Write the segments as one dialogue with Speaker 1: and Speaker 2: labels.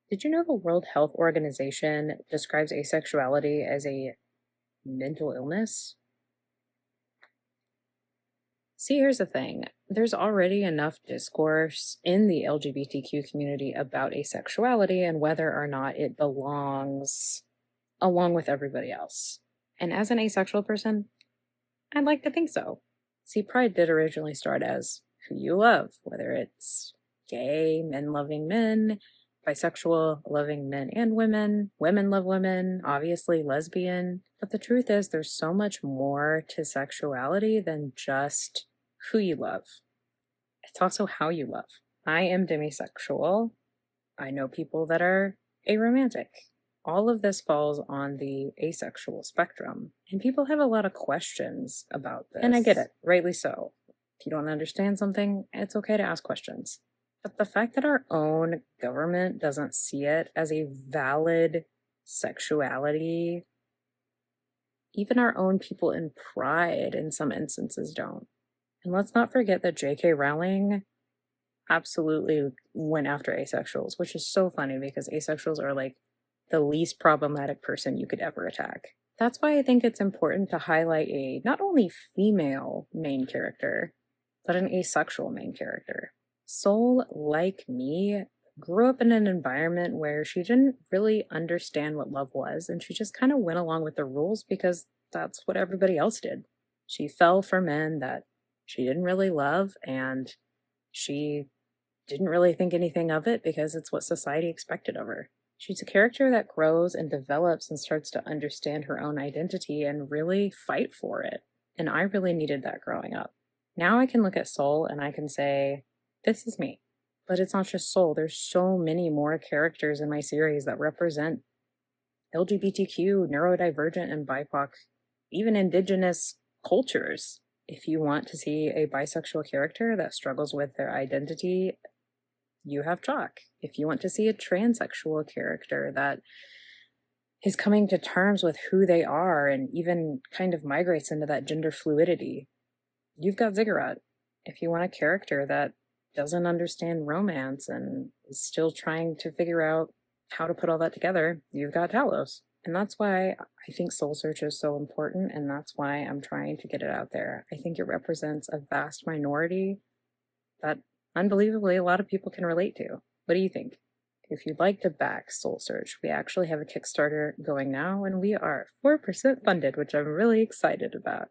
Speaker 1: Did you know the World Health Organization describes asexuality as a mental illness? See, here's the thing. There's already enough discourse in the LGBTQ community about asexuality and whether or not it belongs along with everybody else. And as an asexual person, I'd like to think so. See, Pride did originally start as who you love, whether it's gay, men loving men, bisexual, loving men and women, women love women, obviously lesbian. But the truth is, there's so much more to sexuality than just who you love. It's also how you love. I am demisexual. I know people that are aromantic. All of this falls on the asexual spectrum, and people have a lot of questions about this. And I get it, rightly so. If you don't understand something, it's okay to ask questions. But the fact that our own government doesn't see it as a valid sexuality, even our own people in Pride in some instances don't. And let's not forget that J.K. Rowling absolutely went after asexuals, which is so funny because asexuals are like the least problematic person you could ever attack. That's why I think it's important to highlight a not only female main character, but an asexual main character. Soul, like me, grew up in an environment where she didn't really understand what love was, and she just kind of went along with the rules because that's what everybody else did. She fell for men that she didn't really love, and she didn't really think anything of it because it's what society expected of her. She's a character that grows and develops and starts to understand her own identity and really fight for it. And I really needed that growing up. Now I can look at Soul and I can say, this is me. But it's not just Soul. There's so many more characters in my series that represent LGBTQ, neurodivergent, and BIPOC, even indigenous cultures. If you want to see a bisexual character that struggles with their identity, you have Chalk. If you want to see a transsexual character that is coming to terms with who they are and even kind of migrates into that gender fluidity, you've got Ziggurat. If you want a character that doesn't understand romance and is still trying to figure out how to put all that together, you've got Talos. And that's why I think Soul Search is so important, and that's why I'm trying to get it out there. I think it represents a vast minority that unbelievably a lot of people can relate to. What do you think? If you'd like to back Soul Search, we actually have a Kickstarter going now, and we are 4% funded, which I'm really excited about.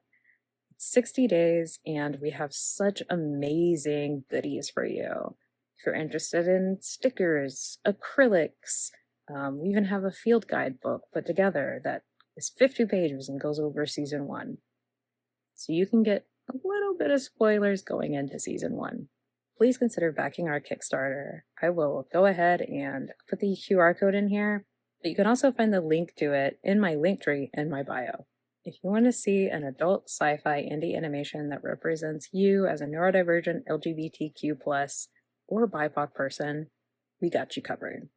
Speaker 1: 60 days, and we have such amazing goodies for you. If you're interested in stickers, acrylics, we even have a field guide book put together that is 50 pages and goes over season 1. So you can get a little bit of spoilers going into season 1. Please consider backing our Kickstarter. I will go ahead and put the QR code in here, but you can also find the link to it in my link tree in my bio. If you want to see an adult sci-fi indie animation that represents you as a neurodivergent LGBTQ+ or BIPOC person, we got you covered.